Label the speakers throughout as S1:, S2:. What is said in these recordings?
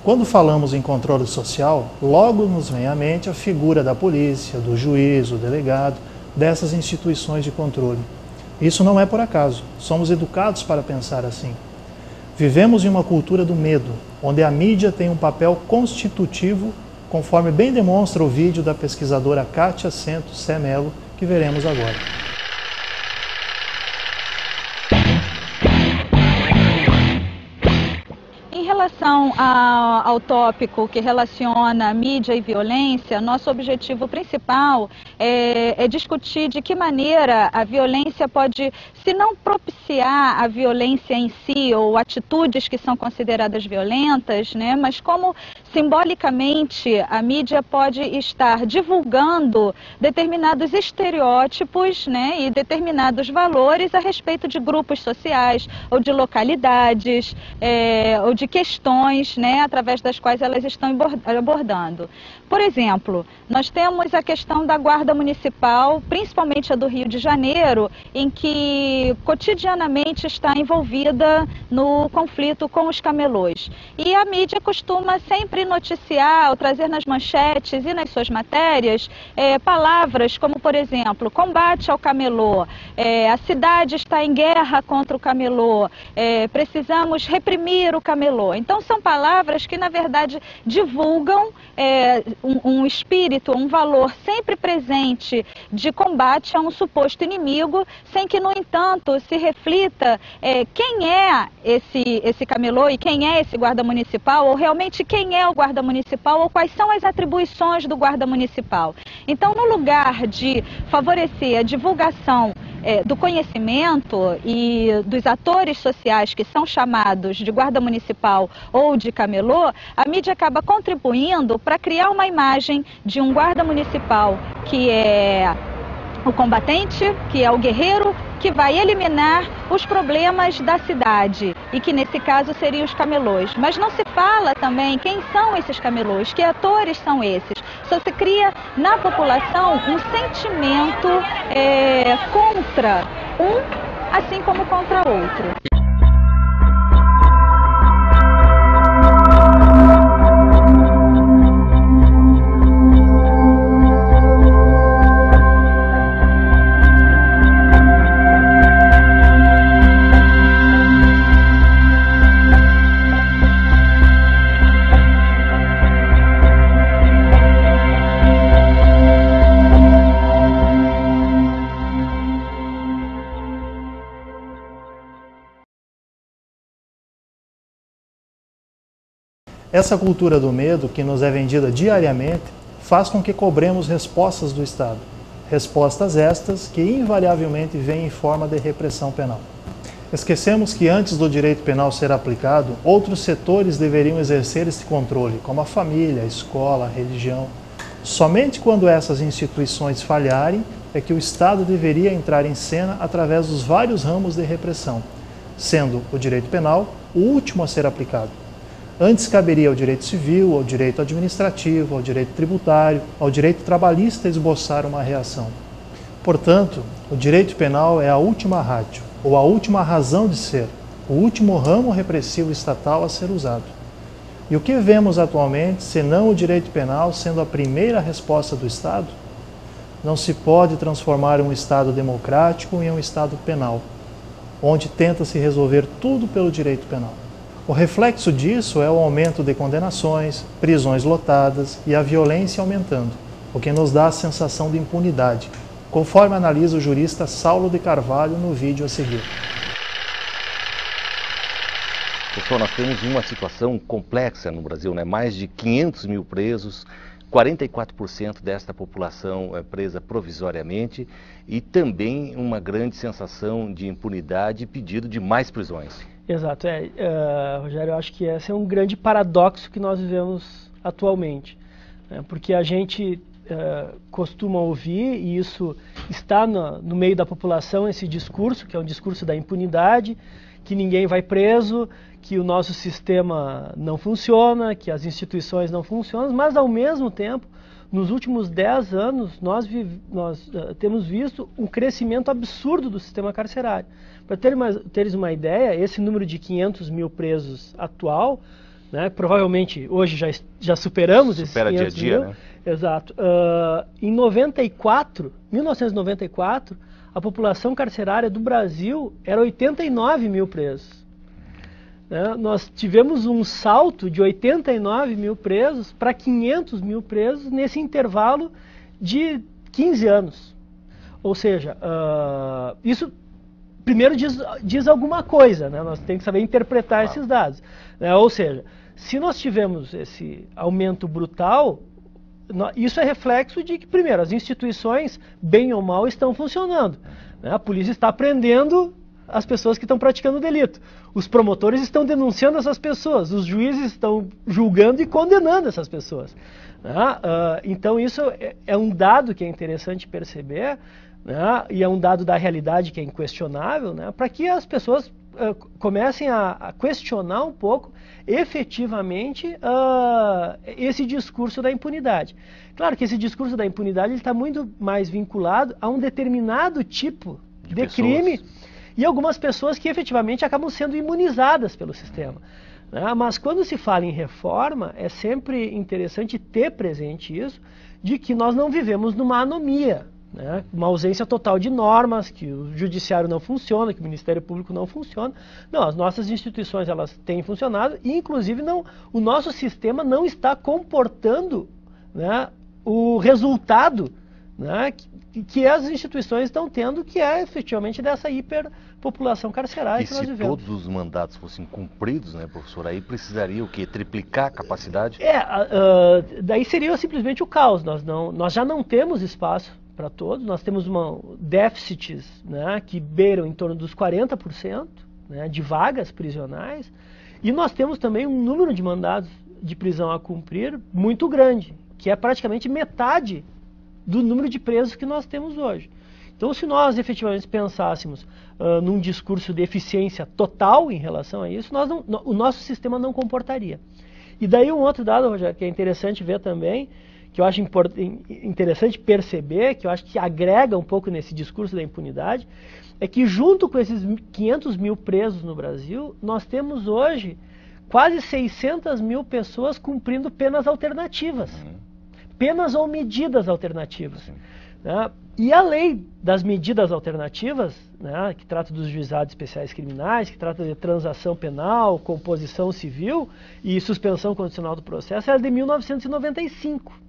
S1: Quando falamos em controle social, logo nos vem à mente a figura da polícia, do juiz, do delegado, dessas instituições de controle. Isso não é por acaso, somos educados para pensar assim. Vivemos em uma cultura do medo, onde a mídia tem um papel constitutivo, conforme bem demonstra o vídeo da pesquisadora Kátia Santos Sé Melo, que veremos agora.
S2: Em relação ao tópico que relaciona mídia e violência, nosso objetivo principal é discutir de que maneira a violência pode, se não propiciar a violência em si ou atitudes que são consideradas violentas, né, mas como simbolicamente a mídia pode estar divulgando determinados estereótipos, né, e determinados valores a respeito de grupos sociais ou de localidades, ou de questões, né, através das quais elas estão abordando. Por exemplo, nós temos a questão da Guarda Municipal, principalmente a do Rio de Janeiro, em que cotidianamente está envolvida no conflito com os camelôs. E a mídia costuma sempre noticiar, ou trazer nas manchetes e nas suas matérias, palavras como, por exemplo, combate ao camelô, a cidade está em guerra contra o camelô, precisamos reprimir o camelô. Então são palavras que, na verdade, divulgam um espírito, um valor sempre presente de combate a um suposto inimigo, sem que, no entanto, se reflita quem é esse camelô e quem é esse guarda municipal, ou realmente quem é o guarda municipal, ou quais são as atribuições do guarda municipal. Então, no lugar de favorecer a divulgação do conhecimento e dos atores sociais que são chamados de guarda municipal ou de camelô, a mídia acaba contribuindo para criar uma imagem de um guarda municipal que é o combatente, que é o guerreiro, que vai eliminar os problemas da cidade, e que nesse caso seriam os camelôs. Mas não se fala também quem são esses camelôs, que atores são esses. Só se cria na população um sentimento contra um, assim como contra outro.
S1: Essa cultura do medo, que nos é vendida diariamente, faz com que cobremos respostas do Estado. Respostas estas que invariavelmente vêm em forma de repressão penal. Esquecemos que antes do direito penal ser aplicado, outros setores deveriam exercer esse controle, como a família, a escola, a religião. Somente quando essas instituições falharem é que o Estado deveria entrar em cena através dos vários ramos de repressão, sendo o direito penal o último a ser aplicado. Antes caberia ao direito civil, ao direito administrativo, ao direito tributário, ao direito trabalhista esboçar uma reação. Portanto, o direito penal é a última ratio, ou a última razão de ser, o último ramo repressivo estatal a ser usado. E o que vemos atualmente, senão o direito penal sendo a primeira resposta do Estado? Não se pode transformar um Estado democrático em um Estado penal, onde tenta-se resolver tudo pelo direito penal. O reflexo disso é o aumento de condenações, prisões lotadas e a violência aumentando, o que nos dá a sensação de impunidade, conforme analisa o jurista Saulo de Carvalho no vídeo a seguir.
S3: Pessoal, nós temos uma situação complexa no Brasil, né? Mais de 500 mil presos, 44% desta população é presa provisoriamente e também uma grande sensação de impunidade e pedido de mais prisões.
S4: Exato, Rogério, eu acho que esse é um grande paradoxo que nós vivemos atualmente, né? Porque a gente costuma ouvir, e isso está no meio da população, esse discurso, que é um discurso da impunidade, que ninguém vai preso, que o nosso sistema não funciona, que as instituições não funcionam, mas ao mesmo tempo, nos últimos 10 anos, nós temos visto um crescimento absurdo do sistema carcerário. Para teres uma ideia, esse número de 500 mil presos atual né? Provavelmente hoje já superamos esses 500
S3: Supera dia a dia,
S4: mil.
S3: né?
S4: Exato. Em 1994, a população carcerária do Brasil era 89 mil presos. Né? Nós tivemos um salto de 89 mil presos para 500 mil presos nesse intervalo de 15 anos. Ou seja, isso primeiro diz alguma coisa, né? Nós temos que saber interpretar esses dados. Né? Ou seja, se nós tivemos esse aumento brutal, isso é reflexo de que, primeiro, as instituições, bem ou mal, estão funcionando. Né? A polícia está prendendo as pessoas que estão praticando o delito. Os promotores estão denunciando essas pessoas. Os juízes estão julgando e condenando essas pessoas. Né? Então, isso é um dado que é interessante perceber, né? E é um dado da realidade que é inquestionável, né? Para que as pessoas comecem a questionar um pouco efetivamente esse discurso da impunidade. Claro que esse discurso da impunidade está muito mais vinculado a um determinado tipo de crime e algumas pessoas que efetivamente acabam sendo imunizadas pelo sistema. Né? Mas quando se fala em reforma, é sempre interessante ter presente isso, de que nós não vivemos numa anomia. Né? Uma ausência total de normas, que o judiciário não funciona, que o Ministério Público não funciona. Não, as nossas instituições elas têm funcionado e, inclusive, o nosso sistema não está comportando, né, o resultado, né, que as instituições estão tendo, que é efetivamente dessa hiperpopulação carcerária que nós vivemos.
S3: E se todos os mandatos fossem cumpridos, né, professor, aí precisaria o quê? Triplicar a capacidade?
S4: Daí seria simplesmente o caos. Nós já não temos espaço para todos, nós temos déficits, né, que beiram em torno dos 40%, né, de vagas prisionais, e nós temos também um número de mandados de prisão a cumprir muito grande, que é praticamente metade do número de presos que nós temos hoje. Então, se nós efetivamente pensássemos num discurso de eficiência total em relação a isso, o nosso sistema não comportaria. E daí um outro dado, Rogério, que é interessante ver também, que eu acho interessante perceber, que eu acho que agrega um pouco nesse discurso da impunidade, é que junto com esses 500 mil presos no Brasil, nós temos hoje quase 600 mil pessoas cumprindo penas alternativas. Penas ou medidas alternativas. Né? E a lei das medidas alternativas, né, que trata dos juizados especiais criminais, que trata de transação penal, composição civil e suspensão condicional do processo, é de 1995.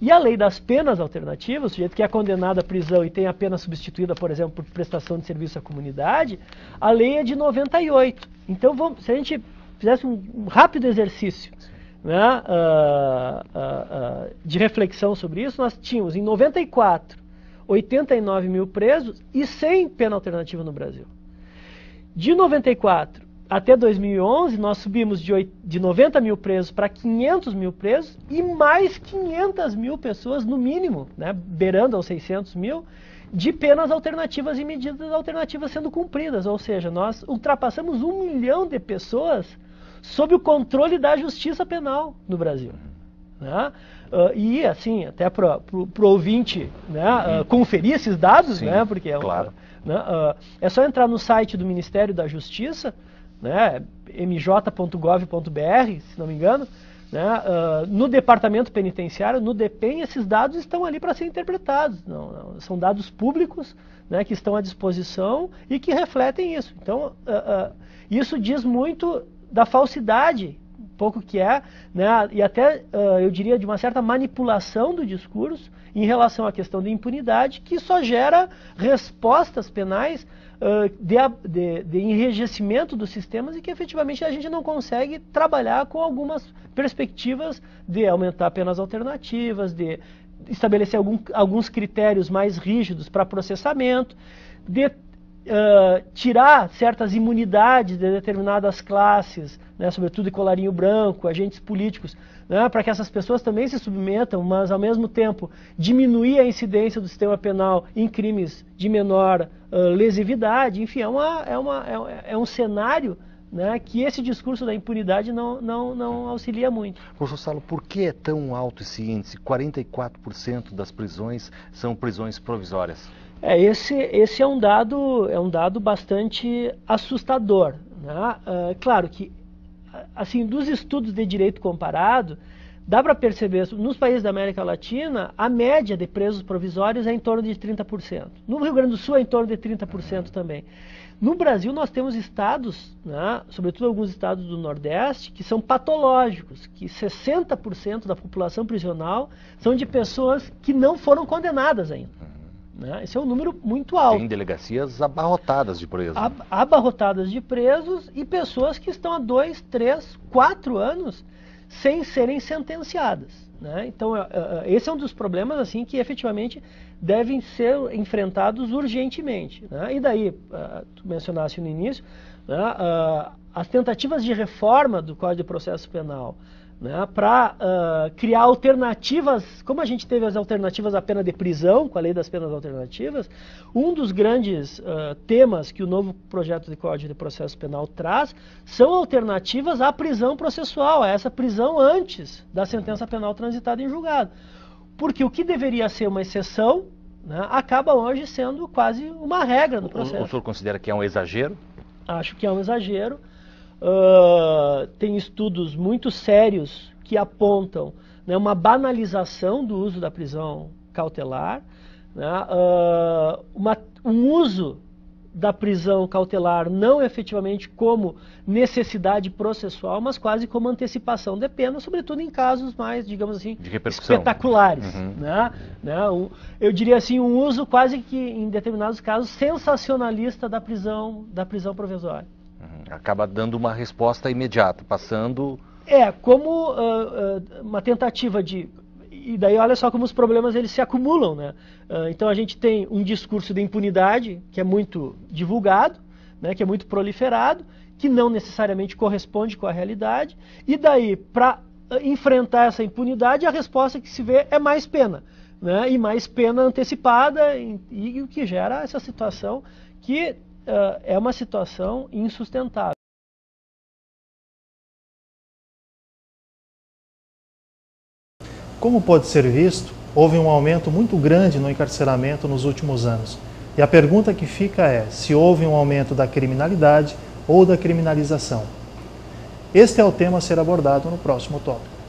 S4: E a lei das penas alternativas, o sujeito que é condenado à prisão e tem a pena substituída, por exemplo, por prestação de serviço à comunidade, a lei é de 98. Então, se a gente fizesse um rápido exercício, né, de reflexão sobre isso, nós tínhamos em 94 89 mil presos e 100 pena alternativa no Brasil. De 94 até 2011, nós subimos de 90 mil presos para 500 mil presos e mais 500 mil pessoas, no mínimo, né, beirando aos 600 mil, de penas alternativas e medidas alternativas sendo cumpridas. Ou seja, nós ultrapassamos 1 milhão de pessoas sob o controle da justiça penal no Brasil. Né? E assim, até para o ouvinte, né, conferir esses dados, sim, né, porque claro, é só entrar no site do Ministério da Justiça, né, mj.gov.br, se não me engano, né, no departamento penitenciário, no DEPEN, esses dados estão ali para serem interpretados. São dados públicos, né, que estão à disposição e que refletem isso. Então, isso diz muito da falsidade, um pouco que é, né, e até, eu diria, de uma certa manipulação do discurso em relação à questão da impunidade, que só gera respostas penais de enrijecimento dos sistemas e que efetivamente a gente não consegue trabalhar com algumas perspectivas de aumentar penas alternativas, de estabelecer alguns critérios mais rígidos para processamento, de tirar certas imunidades de determinadas classes, né, sobretudo de colarinho branco, agentes políticos, né, para que essas pessoas também se submetam, mas ao mesmo tempo diminuir a incidência do sistema penal em crimes de menor lesividade. Enfim, é um cenário, né, que esse discurso da impunidade não auxilia muito.
S3: Professor Saulo, por que é tão alto esse índice? 44% das prisões são prisões provisórias.
S4: Esse é um dado bastante assustador. Né? Claro que assim, dos estudos de direito comparado, dá para perceber, nos países da América Latina, a média de presos provisórios é em torno de 30%. No Rio Grande do Sul é em torno de 30% também. No Brasil nós temos estados, né, sobretudo alguns estados do Nordeste, que são patológicos, que 60% da população prisional são de pessoas que não foram condenadas ainda. Né? Esse é um número muito alto.
S3: Tem delegacias abarrotadas de presos.
S4: Abarrotadas de presos e pessoas que estão há 2, 3, 4 anos sem serem sentenciadas. Né? Então, esse é um dos problemas assim, que efetivamente devem ser enfrentados urgentemente. Né? E daí, tu mencionaste no início, né, as tentativas de reforma do Código de Processo Penal, né, para criar alternativas, como a gente teve as alternativas à pena de prisão, com a lei das penas alternativas, um dos grandes temas que o novo projeto de Código de Processo Penal traz são alternativas à prisão processual, a essa prisão antes da sentença penal transitada em julgado. Porque o que deveria ser uma exceção, né, acaba hoje sendo quase uma regra do processo.
S3: O senhor considera que é um exagero?
S4: Acho que é um exagero. Tem estudos muito sérios que apontam, né, uma banalização do uso da prisão cautelar, né, um uso da prisão cautelar não efetivamente como necessidade processual, mas quase como antecipação de pena, sobretudo em casos mais, digamos assim, espetaculares. Eu diria assim, um uso quase que, em determinados casos, sensacionalista da prisão provisória.
S3: Acaba dando uma resposta imediata, passando...
S4: Como uma tentativa de... E daí olha só como os problemas eles se acumulam, né? Então a gente tem um discurso de impunidade que é muito divulgado, né, que é muito proliferado, que não necessariamente corresponde com a realidade, e daí, para enfrentar essa impunidade, a resposta que se vê é mais pena, né? E mais pena antecipada, e o que gera essa situação que é uma situação insustentável.
S1: Como pode ser visto, houve um aumento muito grande no encarceramento nos últimos anos. E a pergunta que fica é se houve um aumento da criminalidade ou da criminalização. Este é o tema a ser abordado no próximo tópico.